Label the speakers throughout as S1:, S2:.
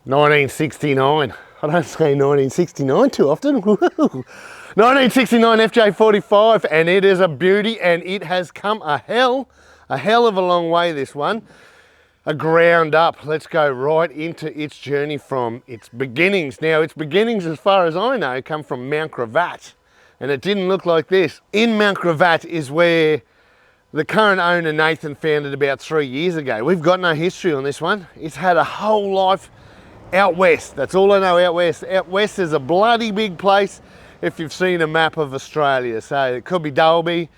S1: 1969. I don't say 1969 too often. 1969 FJ45, and it is a beauty, and it has come a hell of a long way, this one. A ground up. Let's go right into its journey from its beginnings. Now, its beginnings, as far as I know, come from Mount Gravatt, and it didn't look like this. In Mount Gravatt is where the current owner, Nathan, found it about 3 years ago. We've got no history on this one. It's had a whole life out west. That's all I know, out west. Out west is a bloody big place if you've seen a map of Australia. So it could be Dalby,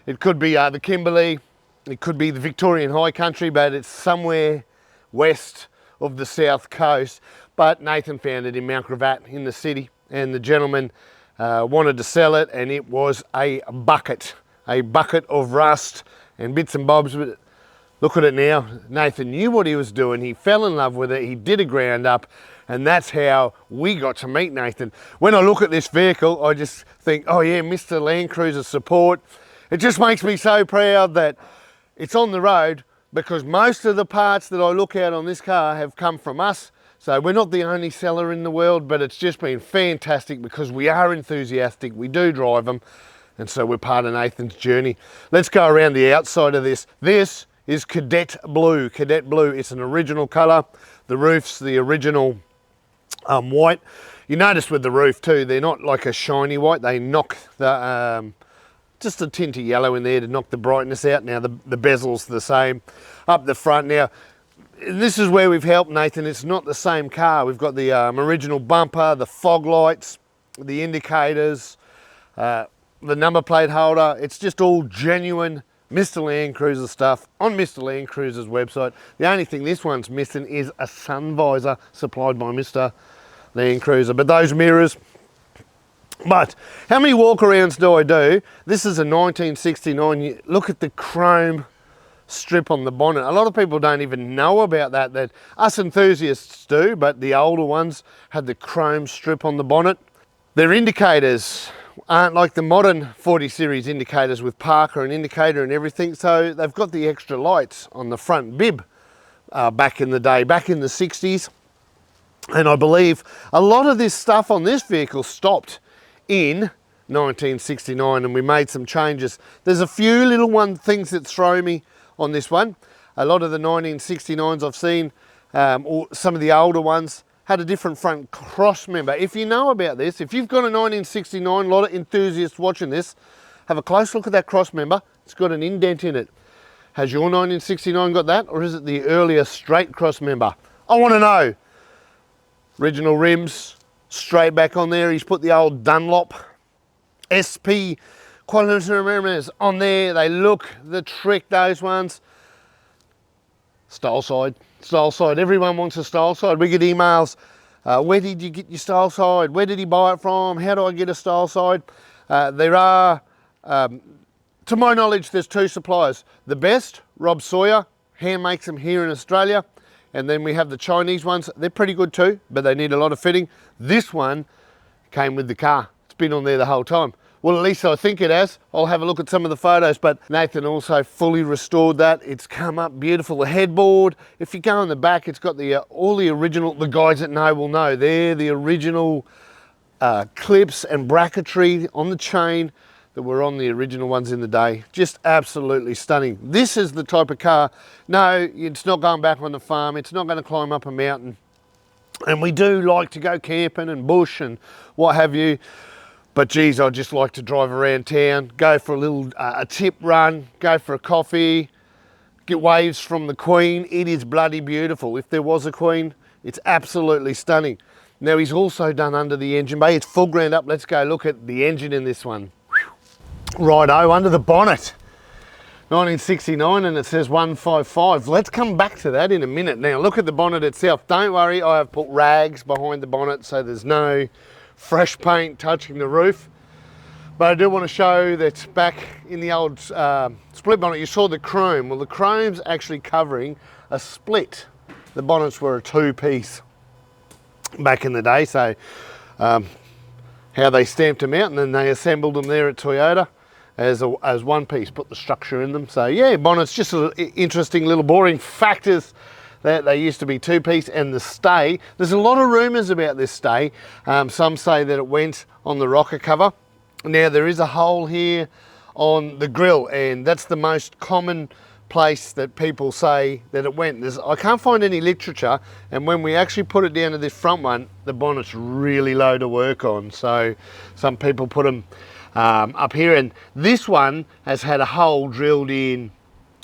S1: it could be the Kimberley, it could be the Victorian High Country, but it's somewhere west of the south coast. But Nathan found it in Mount Gravatt in the city, and the gentleman wanted to sell it, and it was a bucket of rust and bits and bobs. But look at it now. Nathan knew what he was doing. He fell in love with it. He did a ground up, and that's how we got to meet Nathan. When I look at this vehicle, I just think, oh yeah, Mr. Landcruiser support. It just makes me so proud that it's on the road, because most of the parts that I look at on this car have come from us. So we're not the only seller in the world, but it's just been fantastic because we are enthusiastic, we do drive them, and so we're part of Nathan's journey. Let's go around the outside of this. This is Cadet Blue. Cadet Blue, it's an original colour. The roof's the original white. You notice with the roof too, they're not like a shiny white. They knock the just a tint of yellow in there to knock the brightness out. Now the bezel's the same up the front. Now this is where we've helped Nathan. It's not the same car. We've got the original bumper, the fog lights, the indicators, the number plate holder. It's just all genuine Mr. Landcruiser stuff on Mr. Landcruiser's website. The only thing this one's missing is a sun visor supplied by Mr. Landcruiser. But those mirrors. But how many walk-arounds do I do? This is a 1969. Look at the chrome strip on the bonnet. A lot of people don't even know about that us enthusiasts do, but the older ones had the chrome strip on the bonnet. Their indicators aren't like the modern 40 series indicators with Parker and indicator and everything. So they've got the extra lights on the front bib back in the day, back in the 60s. And I believe a lot of this stuff on this vehicle stopped in 1969, and we made some changes. There's a few little things that throw me on this one. A lot of the 1969s I've seen, or some of the older ones, had a different front cross member. If you know about this, if you've got a 1969, a lot of enthusiasts watching this, have a close look at that cross member. It's got an indent in it. Has your 1969 got that, or is it the earlier straight cross member? I want to know. Original rims, straight back on there. He's put the old Dunlop SP quality remembers on there. They look the trick, those ones. Style side. Everyone wants a style side. We get emails. Where did you get your style side? Where did he buy it from? How do I get a style side? There are, to my knowledge, there's two suppliers. The best, Rob Sawyer, hand makes them here in Australia. And then we have the Chinese ones. They're pretty good too, but they need a lot of fitting. This one came with the car. It's been on there the whole time. Well, at least I think it has. I'll have a look at some of the photos, but Nathan also fully restored that. It's come up beautiful. The headboard, if you go in the back, it's got the all the original, the guys that know will know, they're the original clips and bracketry on the chain that were on the original ones in the day. Just absolutely stunning. This is the type of car, no, it's not going back on the farm, it's not going to climb up a mountain. And we do like to go camping and bush and what have you. But geez, I just like to drive around town, go for a little a tip run, go for a coffee, get waves from the Queen. It is bloody beautiful. If there was a Queen, it's absolutely stunning. Now he's also done under the engine bay. It's full ground up. Let's go look at the engine in this one. Righto, under the bonnet. 1969, and it says 155. Let's come back to that in a minute. Now look at the bonnet itself. Don't worry, I have put rags behind the bonnet so there's no fresh paint touching the roof. But I do want to show that back in the old split bonnet, you saw the chrome. Well, the chrome's actually covering a split. The bonnets were a two-piece back in the day, so how they stamped them out and then they assembled them there at Toyota as one piece, put the structure in them. So yeah, bonnets, just interesting little boring factors They used to be two-piece, and the stay, there's a lot of rumours about this stay. Some say that it went on the rocker cover. Now there is a hole here on the grill, and that's the most common place that people say that it went. I can't find any literature, and when we actually put it down to this front one, the bonnet's really low to work on. So some people put them up here, and this one has had a hole drilled in.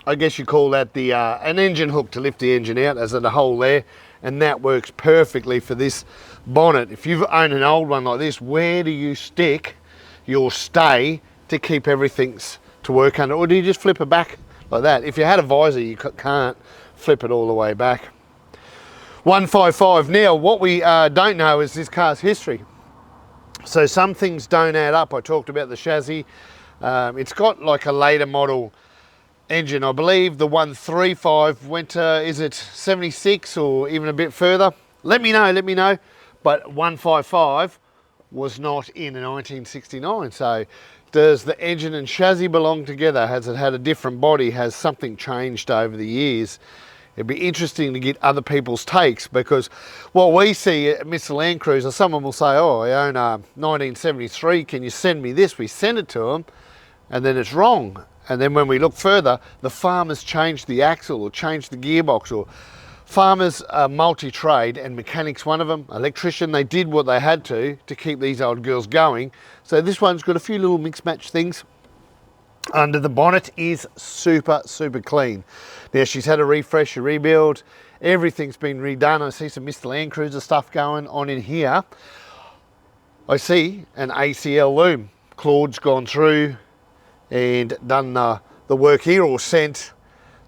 S1: I guess you call that the an engine hook to lift the engine out, as in a hole there, and that works perfectly for this bonnet. If you've owned an old one like this, where do you stick your stay to keep everything to work under, or do you just flip it back like that? If you had a visor, you can't flip it all the way back. 155. Now, what we don't know is this car's history. So some things don't add up. I talked about the chassis. It's got like a later model engine. I believe the 135 went to, is it 76 or even a bit further? Let me know. But 155 was not in 1969. So does the engine and chassis belong together? Has it had a different body? Has something changed over the years? It'd be interesting to get other people's takes, because what we see at Mr. Landcruiser, someone will say, oh, I own a 1973, can you send me this? We send it to them, and then it's wrong. And then when we look further, the farmers changed the axle or changed the gearbox, or farmers are multi-trade, and mechanics one of them, electrician. They did what they had to keep these old girls going. So this one's got a few little mix match things. Under the bonnet is super clean. Now she's had a refresh, a rebuild, everything's been redone. I see some Mr. Landcruiser stuff going on in here. I see an ACL loom. Claude's gone through and done the work here, or sent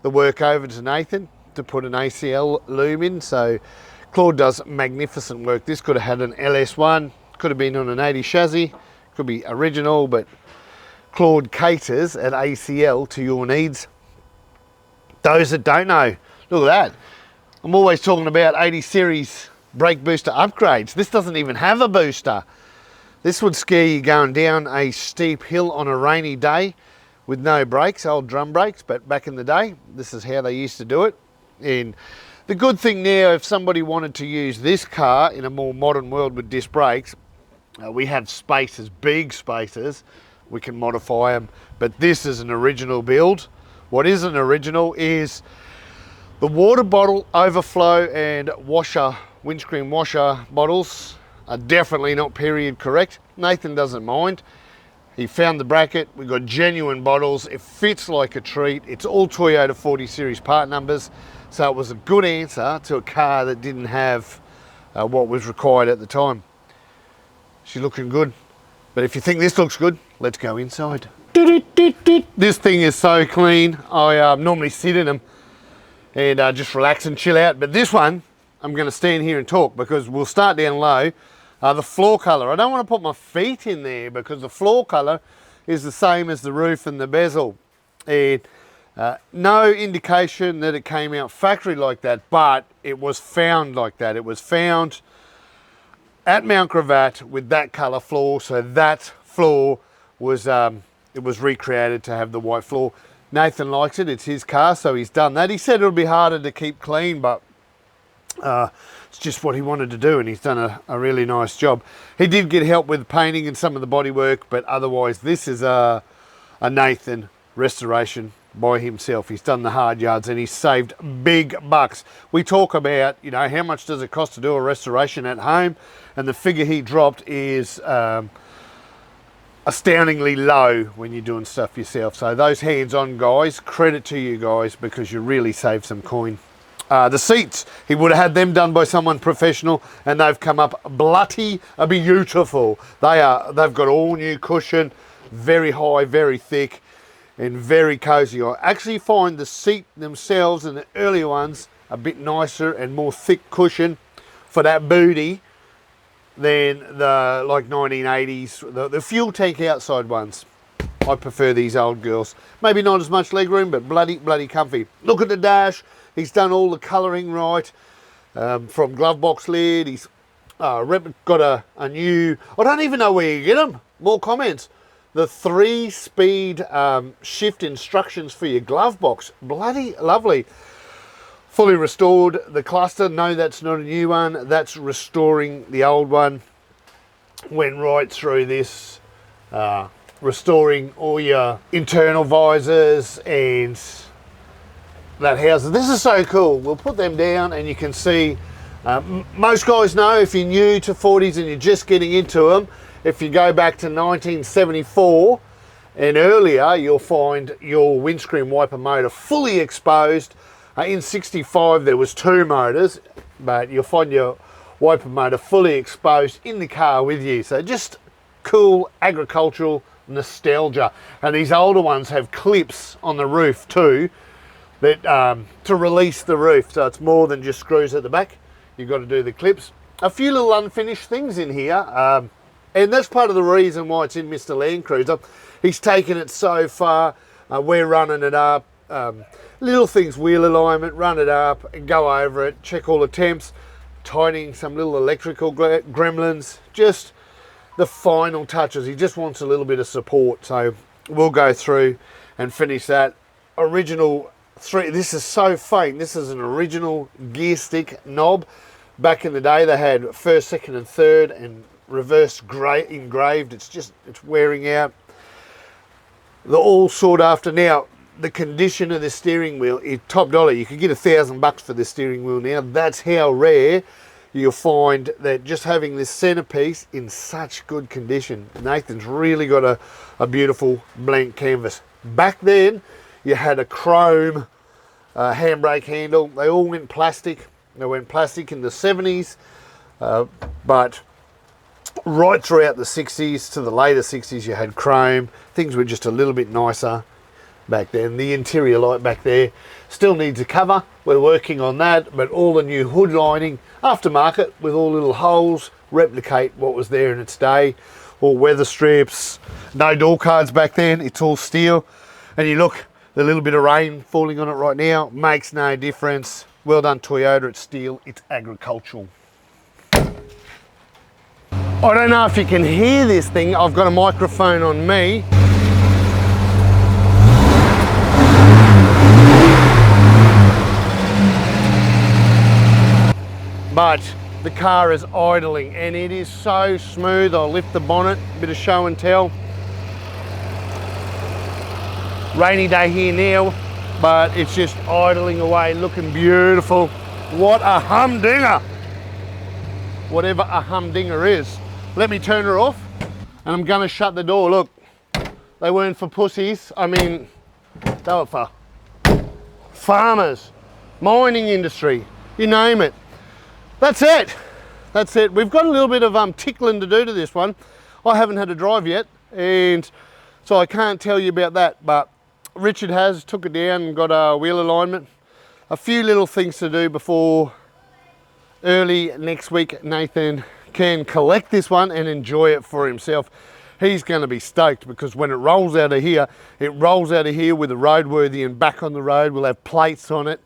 S1: the work over to Nathan to put an ACL loom in. So Claude does magnificent work. This could have had an LS1, could have been on an 80 chassis, could be original, but Claude caters at ACL to your needs. Those that don't know, look at that. I'm always talking about 80 series brake booster upgrades. This doesn't even have a booster. This would scare you going down a steep hill on a rainy day with no brakes, old drum brakes, but back in the day, this is how they used to do it. And the good thing now, if somebody wanted to use this car in a more modern world with disc brakes, we have spaces, big spaces, we can modify them, but this is an original build. What isn't original is the water bottle overflow and washer, windscreen washer bottles are definitely not period correct. Nathan doesn't mind. He found the bracket, we've got genuine bottles, it fits like a treat, it's all Toyota 40 series part numbers, so it was a good answer to a car that didn't have what was required at the time. She's looking good, but if you think this looks good, let's go inside. This thing is so clean. I normally sit in them and just relax and chill out, but this one, I'm going to stand here and talk, because we'll start down low. The floor colour, I don't want to put my feet in there, because the floor colour is the same as the roof and the bezel. And no indication that it came out factory like that, but it was found like that. It was found at Mount Gravatt with that colour floor, so that floor was it was recreated to have the white floor. Nathan likes it, it's his car, so he's done that. He said it'll be harder to keep clean, but it's just what he wanted to do, and he's done a really nice job. He did get help with painting and some of the bodywork, but otherwise this is a Nathan restoration by himself. He's done the hard yards and he's saved big bucks. We talk about, you know, how much does it cost to do a restoration at home, and the figure he dropped is astoundingly low when you're doing stuff yourself. So those hands-on guys, credit to you guys, because you really saved some coin. The seats, he would have had them done by someone professional, and they've come up bloody beautiful. They've got all new cushion, very high, very thick, and very cozy. I actually find the seat themselves and the earlier ones a bit nicer and more thick cushion for that booty than the like 1980s, the fuel tank outside ones. I prefer these old girls. Maybe not as much leg room, but bloody comfy. Look at the dash. He's done all the colouring right, from glove box lid. He's got a new, I don't even know where you get them. More comments. The 3-speed shift instructions for your glove box. Bloody lovely. fully restored. The cluster, no, that's not a new one. That's restoring the old one. Went right through this, restoring all your internal visors and that house. This is so cool. We'll put them down and you can see, most guys know if you're new to 40s and you're just getting into them, if you go back to 1974 and earlier, you'll find your windscreen wiper motor fully exposed. In 65 there was 2 motors, but you'll find your wiper motor fully exposed in the car with you. So just cool agricultural nostalgia. And these older ones have clips on the roof too, that to release the roof. So it's more than just screws at the back. You've got to do the clips. A few little unfinished things in here. And that's part of the reason why it's in Mr. Landcruiser. He's taken it so far. We're running it up. Little things, wheel alignment, run it up and go over it, check all the temps, tightening some little electrical gremlins, just the final touches. He just wants a little bit of support. So we'll go through and finish that. Original 3, this is so faint. This is an original gear stick knob. Back in the day they had first, second and third and reverse engraved. It's wearing out. They're all sought after. Now, the condition of the steering wheel is top dollar. You could get $1,000 for the steering wheel now. That's how rare you'll find that just having this centerpiece in such good condition. Nathan's really got a beautiful blank canvas. Back then, you had a chrome handbrake handle. They all went plastic. They went plastic in the 70s, but right throughout the 60s to the later 60s, you had chrome. Things were just a little bit nicer back then. The interior light back there still needs a cover. We're working on that, but all the new hood lining, aftermarket with all little holes, replicate what was there in its day. All weather strips, no door cards back then. It's all steel. And you look, the little bit of rain falling on it right now makes no difference. Well done Toyota, it's steel, it's agricultural. I don't know if you can hear this thing. I've got a microphone on me. But the car is idling and it is so smooth. I'll lift the bonnet, a bit of show and tell. Rainy day here now, but it's just idling away, looking beautiful. What a humdinger. Whatever a humdinger is. Let me turn her off and I'm gonna shut the door. Look, they weren't for pussies. I mean, they were for farmers, mining industry, you name it. That's it. That's it. We've got a little bit of tickling to do to this one. I haven't had a drive yet, and so I can't tell you about that, but Richard has took it down and got a wheel alignment. A few little things to do before early next week Nathan can collect this one and enjoy it for himself. He's going to be stoked because when it rolls out of here, it rolls out of here with a roadworthy and back on the road. We'll have plates on it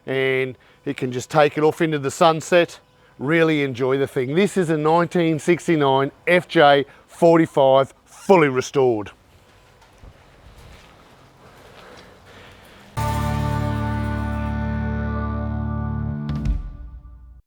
S1: and he can just take it off into the sunset. Really enjoy the thing. This is a 1969 FJ45 fully restored.